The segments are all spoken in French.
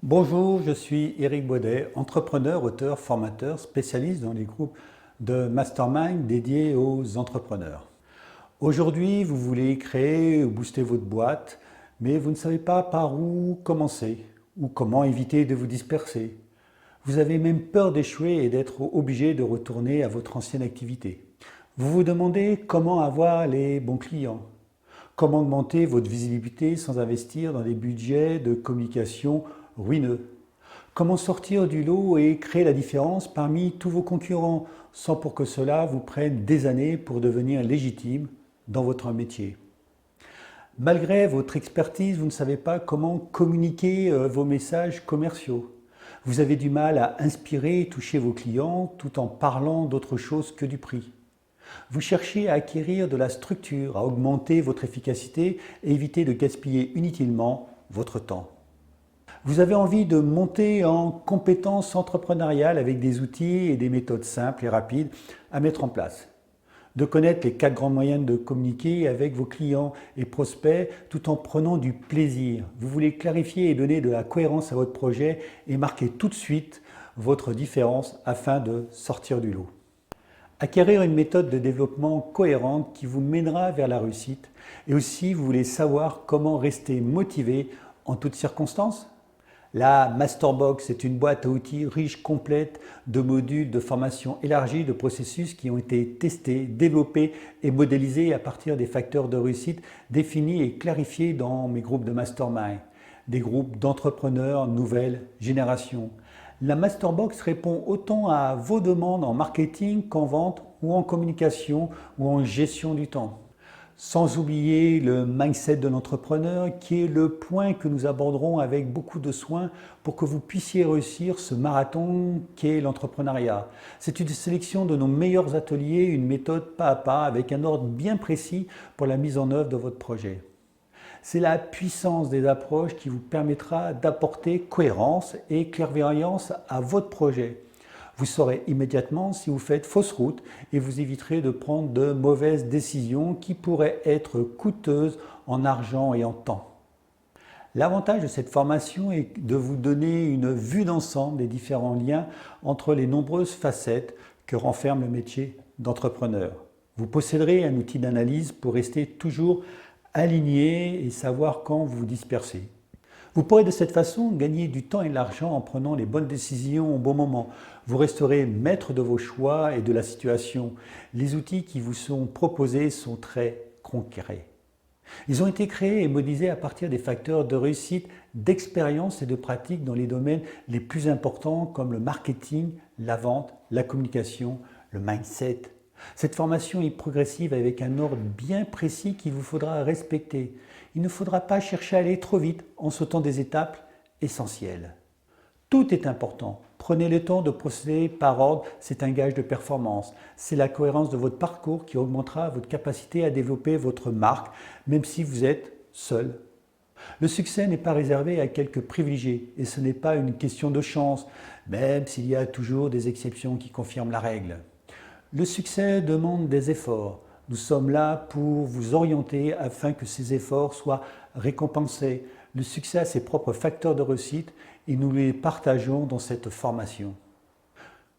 Bonjour, je suis Éric Baudet, entrepreneur, auteur, formateur, spécialiste dans les groupes de mastermind dédiés aux entrepreneurs. Aujourd'hui, vous voulez créer ou booster votre boîte, mais vous ne savez pas par où commencer ou comment éviter de vous disperser. Vous avez même peur d'échouer et d'être obligé de retourner à votre ancienne activité. Vous vous demandez comment avoir les bons clients, comment augmenter votre visibilité sans investir dans des budgets de communication ruineux. Comment sortir du lot et créer la différence parmi tous vos concurrents sans pour que cela vous prenne des années pour devenir légitime dans votre métier. Malgré votre expertise, vous ne savez pas comment communiquer vos messages commerciaux. Vous avez du mal à inspirer et toucher vos clients tout en parlant d'autre chose que du prix. Vous cherchez à acquérir de la structure, à augmenter votre efficacité et éviter de gaspiller inutilement votre temps. Vous avez envie de monter en compétences entrepreneuriales avec des outils et des méthodes simples et rapides à mettre en place. De connaître les 4 grands moyens de communiquer avec vos clients et prospects tout en prenant du plaisir. Vous voulez clarifier et donner de la cohérence à votre projet et marquer tout de suite votre différence afin de sortir du lot. Acquérir une méthode de développement cohérente qui vous mènera vers la réussite et aussi vous voulez savoir comment rester motivé en toutes circonstances. La Masterbox est une boîte à outils riche, complète de modules de formation élargie de processus qui ont été testés, développés et modélisés à partir des facteurs de réussite définis et clarifiés dans mes groupes de mastermind, des groupes d'entrepreneurs nouvelle génération. La Masterbox répond autant à vos demandes en marketing qu'en vente ou en communication ou en gestion du temps. Sans oublier le mindset de l'entrepreneur qui est le point que nous aborderons avec beaucoup de soin pour que vous puissiez réussir ce marathon qu'est l'entrepreneuriat. C'est une sélection de nos meilleurs ateliers, une méthode pas à pas avec un ordre bien précis pour la mise en œuvre de votre projet. C'est la puissance des approches qui vous permettra d'apporter cohérence et clairvoyance à votre projet. Vous saurez immédiatement si vous faites fausse route et vous éviterez de prendre de mauvaises décisions qui pourraient être coûteuses en argent et en temps. L'avantage de cette formation est de vous donner une vue d'ensemble des différents liens entre les nombreuses facettes que renferme le métier d'entrepreneur. Vous posséderez un outil d'analyse pour rester toujours aligné et savoir quand vous vous dispersez. Vous pourrez de cette façon gagner du temps et de l'argent en prenant les bonnes décisions au bon moment. Vous resterez maître de vos choix et de la situation. Les outils qui vous sont proposés sont très concrets. Ils ont été créés et modélisés à partir des facteurs de réussite, d'expérience et de pratique dans les domaines les plus importants comme le marketing, la vente, la communication, le mindset. Cette formation est progressive avec un ordre bien précis qu'il vous faudra respecter. Il ne faudra pas chercher à aller trop vite en sautant des étapes essentielles. Tout est important. Prenez le temps de procéder par ordre, c'est un gage de performance. C'est la cohérence de votre parcours qui augmentera votre capacité à développer votre marque, même si vous êtes seul. Le succès n'est pas réservé à quelques privilégiés et ce n'est pas une question de chance, même s'il y a toujours des exceptions qui confirment la règle. Le succès demande des efforts. Nous sommes là pour vous orienter afin que ces efforts soient récompensés. Le succès a ses propres facteurs de réussite et nous les partageons dans cette formation.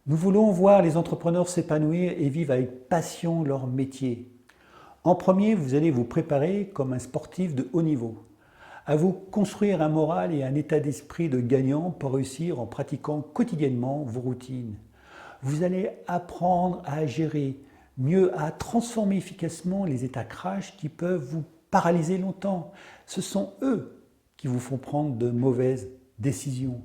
Nous voulons voir les entrepreneurs s'épanouir et vivre avec passion leur métier. En premier, vous allez vous préparer comme un sportif de haut niveau, à vous construire un moral et un état d'esprit de gagnant pour réussir en pratiquant quotidiennement vos routines. Vous allez apprendre à gérer, mieux à transformer efficacement les états crash qui peuvent vous paralyser longtemps. Ce sont eux qui vous font prendre de mauvaises décisions.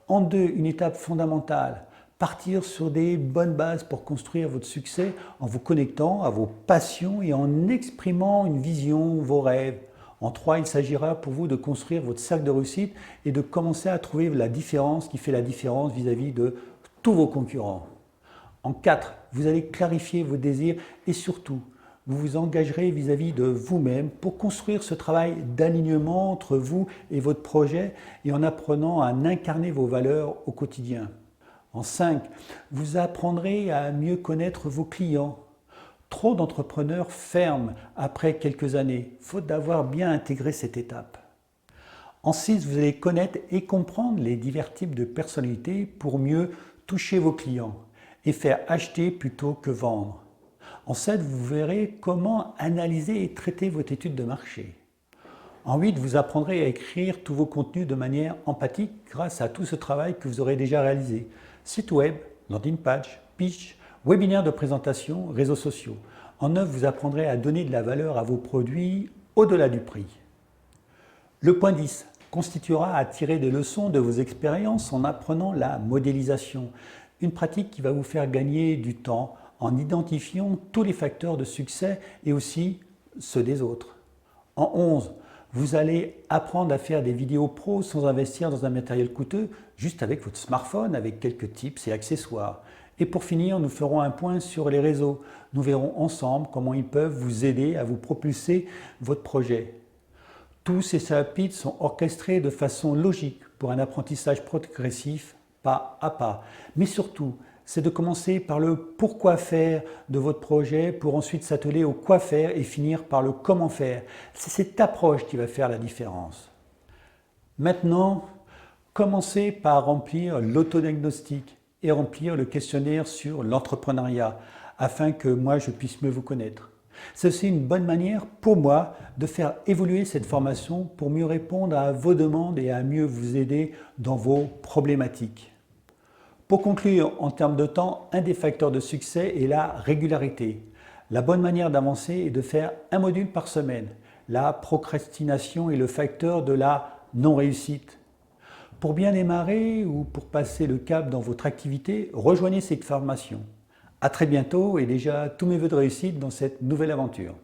En deux, une étape fondamentale, partir sur des bonnes bases pour construire votre succès en vous connectant à vos passions et en exprimant une vision, vos rêves. En 3, il s'agira pour vous de construire votre cercle de réussite et de commencer à trouver la différence qui fait la différence vis-à-vis de tous vos concurrents. En 4, vous allez clarifier vos désirs et surtout, vous vous engagerez vis-à-vis de vous-même pour construire ce travail d'alignement entre vous et votre projet et en apprenant à incarner vos valeurs au quotidien. En 5, vous apprendrez à mieux connaître vos clients. Trop d'entrepreneurs ferment après quelques années, faute d'avoir bien intégré cette étape. En 6, vous allez connaître et comprendre les divers types de personnalités pour mieux toucher vos clients et faire acheter plutôt que vendre. En 7, vous verrez comment analyser et traiter votre étude de marché. En 8, vous apprendrez à écrire tous vos contenus de manière empathique grâce à tout ce travail que vous aurez déjà réalisé. Site web, landing page, pitch, webinaire de présentation, réseaux sociaux. En 9, vous apprendrez à donner de la valeur à vos produits au-delà du prix. Le point 10 constituera à tirer des leçons de vos expériences en apprenant la modélisation, une pratique qui va vous faire gagner du temps en identifiant tous les facteurs de succès et aussi ceux des autres. En 11, vous allez apprendre à faire des vidéos pro sans investir dans un matériel coûteux, juste avec votre smartphone, avec quelques tips et accessoires. Et pour finir, nous ferons un point sur les réseaux. Nous verrons ensemble comment ils peuvent vous aider à vous propulser votre projet. Tous ces chapitres sont orchestrés de façon logique pour un apprentissage progressif, pas à pas. Mais surtout, c'est de commencer par le pourquoi faire de votre projet pour ensuite s'atteler au quoi faire et finir par le comment faire. C'est cette approche qui va faire la différence. Maintenant, commencez par remplir l'autodiagnostic et remplir le questionnaire sur l'entrepreneuriat afin que moi je puisse mieux vous connaître. C'est aussi une bonne manière pour moi de faire évoluer cette formation pour mieux répondre à vos demandes et à mieux vous aider dans vos problématiques. Pour conclure, en termes de temps, un des facteurs de succès est la régularité. La bonne manière d'avancer est de faire un module par semaine. La procrastination est le facteur de la non-réussite. Pour bien démarrer ou pour passer le cap dans votre activité, rejoignez cette formation. À très bientôt et déjà tous mes vœux de réussite dans cette nouvelle aventure.